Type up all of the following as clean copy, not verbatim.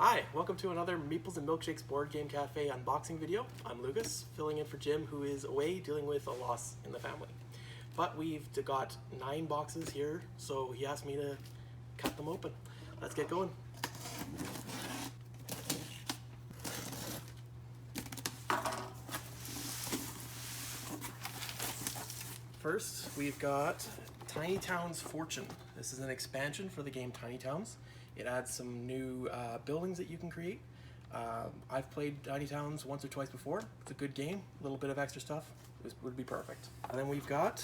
Hi, welcome to another Meeples and Milkshakes Board Game Cafe unboxing video. I'm Lucas, filling in for Jim, who is away dealing with a loss in the family. But we've got 9 boxes here, so he asked me to cut them open. Let's get going. First, we've got Tiny Towns Fortune. This is an expansion for the game Tiny Towns. It adds some new buildings that you can create. I've played Tiny Towns once or twice before. It's a good game, a little bit of extra stuff. This would be perfect. And then we've got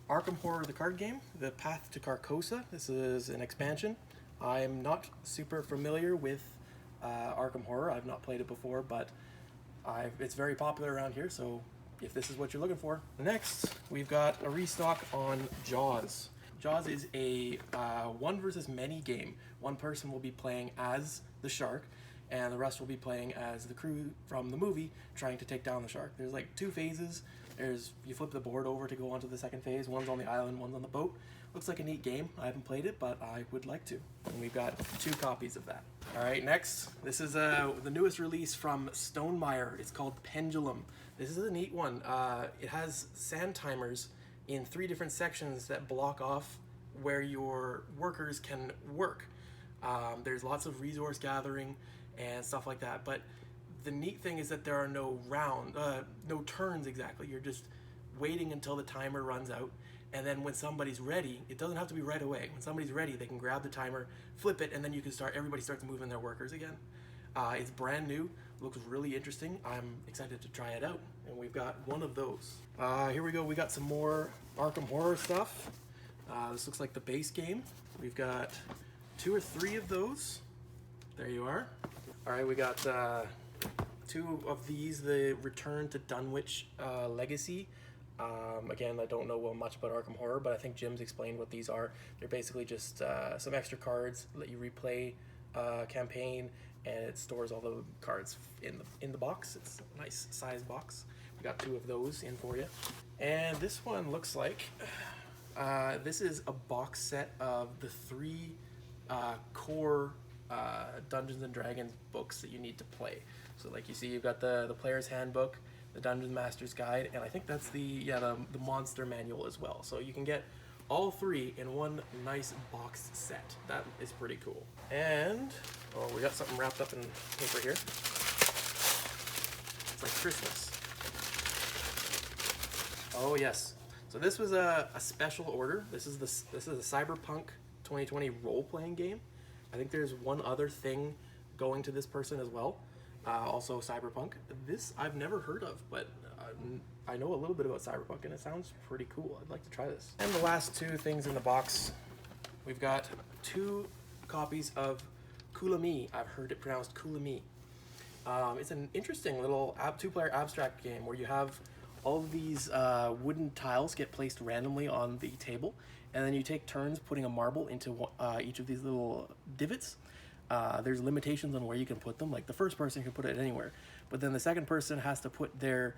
Arkham Horror, the card game, The Path to Carcosa. This is an expansion. I'm not super familiar with Arkham Horror. I've not played it before, but it's very popular around here, so if this is what you're looking for. Next, we've got a restock on Jaws. Jaws is a one versus many game. One person will be playing as the shark, and the rest will be playing as the crew from the movie trying to take down the shark. There's like 2 phases. You flip the board over to go onto the second phase. One's on the island, one's on the boat. Looks like a neat game. I haven't played it, but I would like to. And we've got 2 copies of that. All right, next, this is the newest release from Stonemaier. It's called Pendulum. This is a neat one. It has sand timers in 3 different sections that block off where your workers can work. There's lots of resource gathering and stuff like that, but the neat thing is that there are no turns exactly. You're just waiting until the timer runs out, and then when somebody's ready, it doesn't have to be right away. When somebody's ready, they can grab the timer, flip it, and then you can everybody starts moving their workers again. It's brand new, looks really interesting. I'm excited to try it out, and we've got one of those. Here we go, we got some more Arkham Horror stuff. This looks like the base game. We've got 2 or 3 of those. There you are. All right, we got 2 of these, the Return to Dunwich Legacy. Again, I don't know much about Arkham Horror, but I think Jim's explained what these are. They're basically just some extra cards, let you replay campaign, and it stores all the cards in the box. It's a nice size box. We got 2 of those in for you. And this one looks like, this is a box set of the 3 core Dungeons and Dragons books that you need to play. So like you see, you've got the Player's Handbook, the Dungeon Master's Guide, and I think that's the Monster Manual as well. So you can get all 3 in one nice box set. That is pretty cool. And, oh, we got something wrapped up in paper here. It's like Christmas. Oh yes. So this was a special order. This is a Cyberpunk 2020 role-playing game. I think there's one other thing going to this person as well. Also Cyberpunk. This I've never heard of, but I know a little bit about Cyberpunk and it sounds pretty cool. I'd like to try this. And the last 2 things in the box, we've got 2 copies of Kulami. I've heard it pronounced Kulami. It's an interesting little 2-player abstract game where you have all of these wooden tiles get placed randomly on the table, and then you take turns putting a marble into each of these little divots. There's limitations on where you can put them. Like the first person can put it anywhere, but then the second person has to put their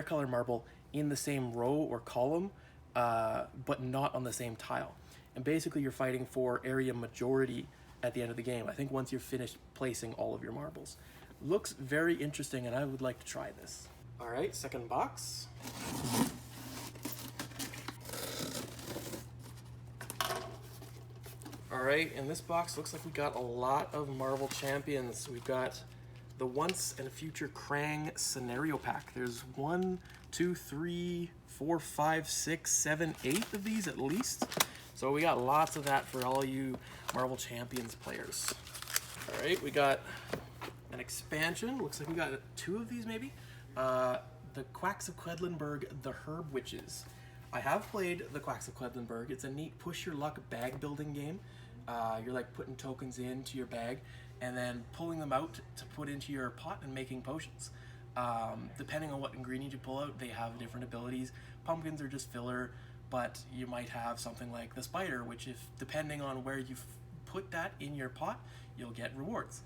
color marble in the same row or column, but not on the same tile. And basically you're fighting for area majority at the end of the game. I think once you're finished placing all of your marbles. Looks very interesting, and I would like to try this. All right, second box. All right, in this box, looks like we got a lot of Marvel Champions. We've got the Once and Future Kang Scenario Pack. There's 1, 2, 3, 4, 5, 6, 7, 8 of these at least. So we got lots of that for all you Marvel Champions players. All right, we got an expansion. Looks like we got 2 of these maybe. The Quacks of Quedlinburg, the Herb Witches. I have played the Quacks of Quedlinburg. It's a neat push your luck bag building game. You're like putting tokens into your bag and then pulling them out to put into your pot and making potions. Depending on what ingredient you pull out, they have different abilities. Pumpkins are just filler, but you might have something like the spider, which if depending on where you put that in your pot, you'll get rewards.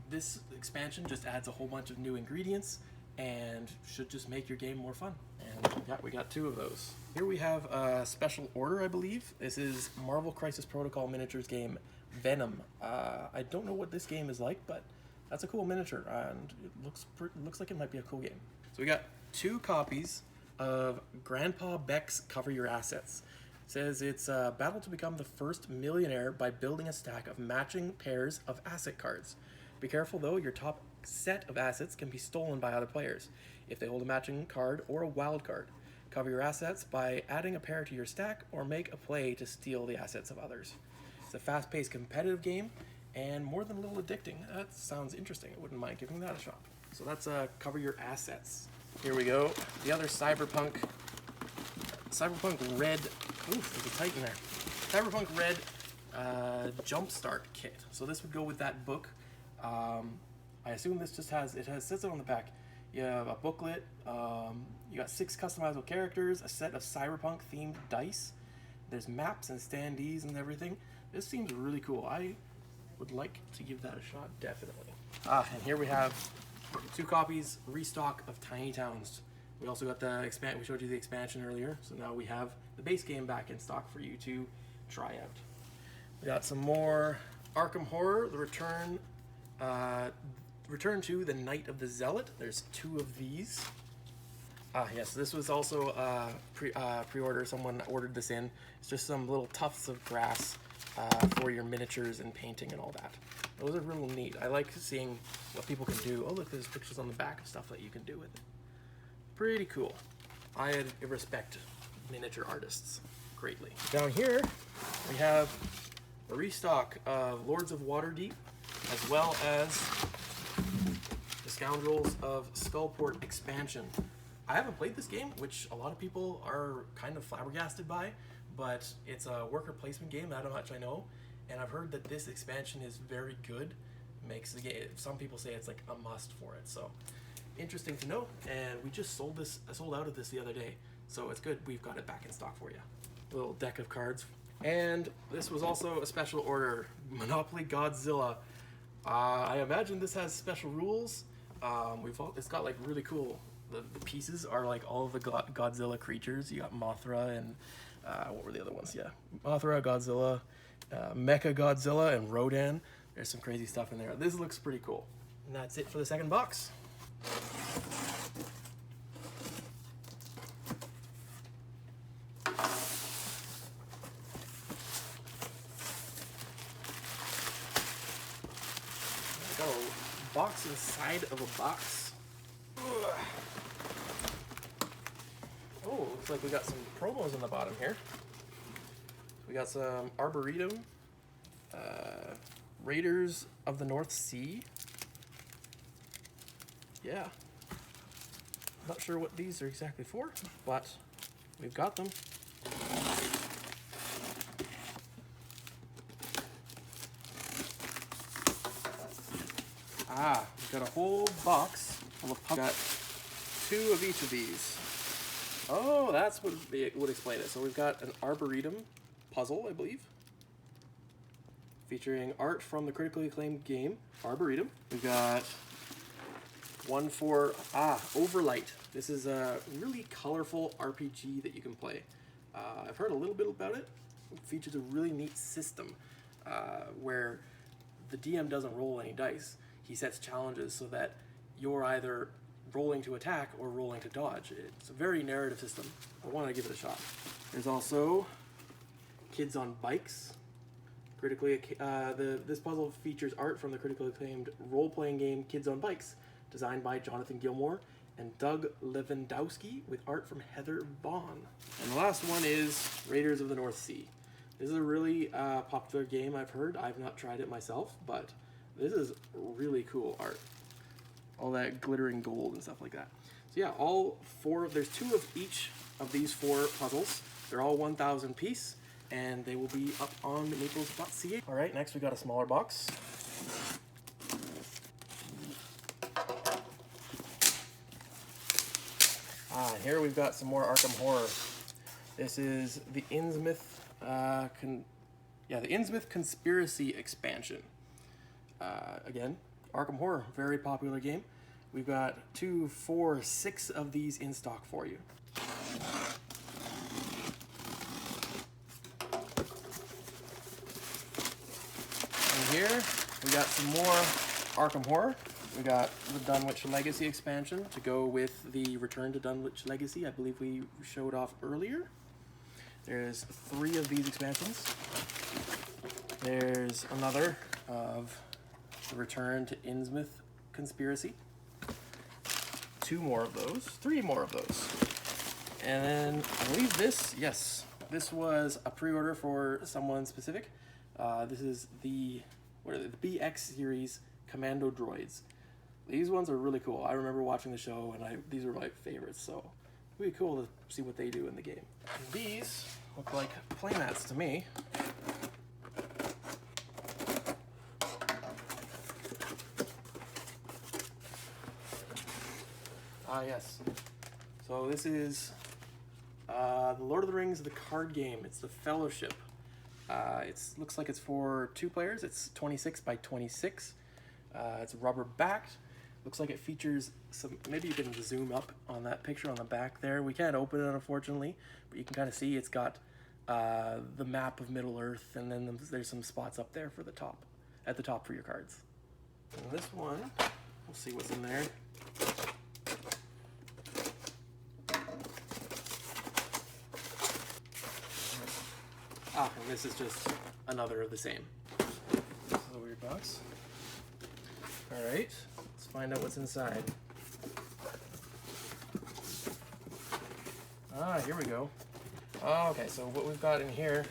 This expansion just adds a whole bunch of new ingredients and should just make your game more fun. And yeah, we got 2 of those. Here we have a special order, I believe. This is Marvel Crisis Protocol miniatures game Venom. I don't know what this game is like, but that's a cool miniature, and it looks like it might be a cool game. So we got 2 copies of Grandpa Beck's Cover Your Assets. It says it's a battle to become the first millionaire by building a stack of matching pairs of asset cards. Be careful though, your top set of assets can be stolen by other players if they hold a matching card or a wild card. Cover your assets by adding a pair to your stack or make a play to steal the assets of others. It's a fast-paced competitive game and more than a little addicting. That sounds interesting. I wouldn't mind giving that a shot. So that's Cover Your Assets. Here we go. The other Cyberpunk Red. Oof, there's a Titan there. Cyberpunk Red Jumpstart Kit. So this would go with that book. I assume this just says it on the back. You have a booklet. You got 6 customizable characters, a set of cyberpunk themed dice. There's maps and standees and everything. This seems really cool. I would like to give that a shot, definitely. And here we have 2 copies, restock of Tiny Towns. We also got the we showed you the expansion earlier, so now we have the base game back in stock for you to try out. We got some more Arkham Horror, the return to the Night of the Zealot. There's 2 of these. Yes, this was also pre-order. Someone ordered this in. It's just some little tufts of grass for your miniatures and painting and all that. Those are real neat. I like seeing what people can do. Oh, look, there's pictures on the back of stuff that you can do with it. Pretty cool. I respect miniature artists greatly. Down here, we have a restock of Lords of Waterdeep, as well as the Scoundrels of Skullport expansion. I haven't played this game, which a lot of people are kind of flabbergasted by, but it's a worker placement game, that much I know, and I've heard that this expansion is very good. Makes the game, some people say it's like a must for it, so interesting to know. And we just sold out of this the other day, so it's good we've got it back in stock for you. A little deck of cards. And this was also a special order, Monopoly Godzilla. I imagine this has special rules. It's got like really cool. The pieces are like all of the Godzilla creatures. You got Mothra and what were the other ones? Yeah, Mothra, Godzilla, Mecha Godzilla, and Rodan. There's some crazy stuff in there. This looks pretty cool. And that's it for the second box. Got a box inside of a box. Oh, looks like we got some promos on the bottom here. We got some Arboretum, Raiders of the North Sea. Yeah. Not sure what these are exactly for, but we've got them. We've got a whole box full of puzzles. Got 2 of each of these. Oh, that's what it would explain it. So we've got an Arboretum puzzle, I believe, featuring art from the critically acclaimed game Arboretum. We've got one for Overlight. This is a really colorful RPG that you can play. I've heard a little bit about it. It features a really neat system where the DM doesn't roll any dice. He sets challenges so that you're either rolling to attack or rolling to dodge. It's a very narrative system. I want to give it a shot. There's also Kids on Bikes. This puzzle features art from the critically acclaimed role-playing game Kids on Bikes, designed by Jonathan Gilmore and Doug Lewandowski, with art from Heather Vaughn. And the last one is Raiders of the North Sea. This is a really popular game, I've heard. I've not tried it myself, but this is really cool art. All that glittering gold and stuff like that. So yeah, there's 2 of each of these 4 puzzles. They're all 1,000 piece, and they will be up on maples.ca. All right, next we got a smaller box. Here we've got some more Arkham Horror. This is the Innsmouth, the Innsmouth Conspiracy expansion. Again, Arkham Horror, very popular game. We've got 2, 4, 6 of these in stock for you. And here we got some more Arkham Horror. We got the Dunwich Legacy expansion to go with the Return to Dunwich Legacy I believe we showed off earlier. There's 3 of these expansions. There's another of the Return to Innsmouth Conspiracy. 2 more of those. 3 more of those. And then I believe this, yes, this was a pre-order for someone specific. This is the, what are they, the BX series Commando droids. These ones are really cool. I remember watching the show, and these are my favorites, so it'll be cool to see what they do in the game. And these look like playmats to me. Ah, yes. So this is the Lord of the Rings, the card game. It's the Fellowship. It looks like it's for 2 players. It's 26 by 26. It's rubber backed. Looks like it features some, maybe you can zoom up on that picture on the back there. We can't open it, unfortunately, but you can kind of see it's got the map of Middle Earth, and then there's some spots up there for the top, at the top for your cards. And this one, we'll see what's in there. Ah, and this is just another of the same. This is a weird box. All right, let's find out what's inside. Ah, here we go. Oh, okay, so what we've got in here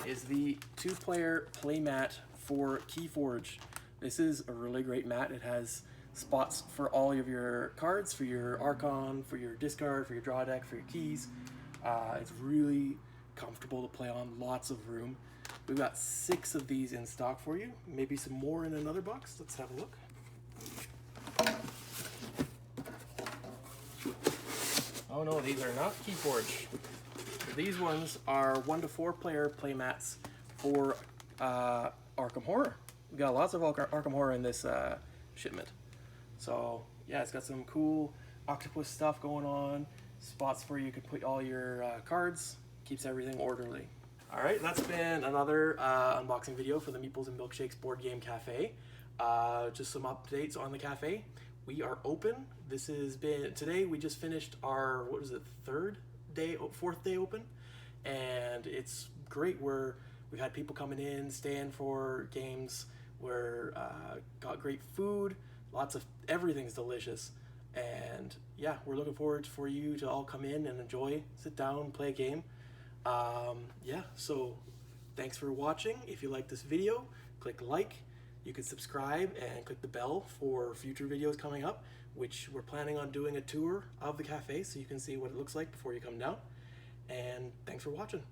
is the 2-player playmat for Keyforge. This is a really great mat. It has spots for all of your cards, for your Archon, for your discard, for your draw deck, for your keys. It's really comfortable to play on, lots of room. We've got 6 of these in stock for you, maybe some more in another box. Let's have a look. Oh no, these are not Keyforge. These ones are 1 to 4 player playmats for Arkham Horror. We got lots of Arkham Horror in this shipment. So yeah, it's got some cool octopus stuff going on, spots where you can put all your cards, keeps everything orderly. All right, that's been another unboxing video for the Meeples and Milkshakes Board Game Cafe. Just some updates on the cafe. We are open. This has been, today we just finished our, what is it, 4th day open, and it's great. We've had people coming in, staying for games. We're got great food, lots of, everything's delicious, and yeah, we're looking forward for you to all come in and enjoy, sit down, play a game. Yeah, so thanks for watching. If you like this video, click like. You can subscribe and click the bell for future videos coming up, which we're planning on doing a tour of the cafe so you can see what it looks like before you come down. And thanks for watching.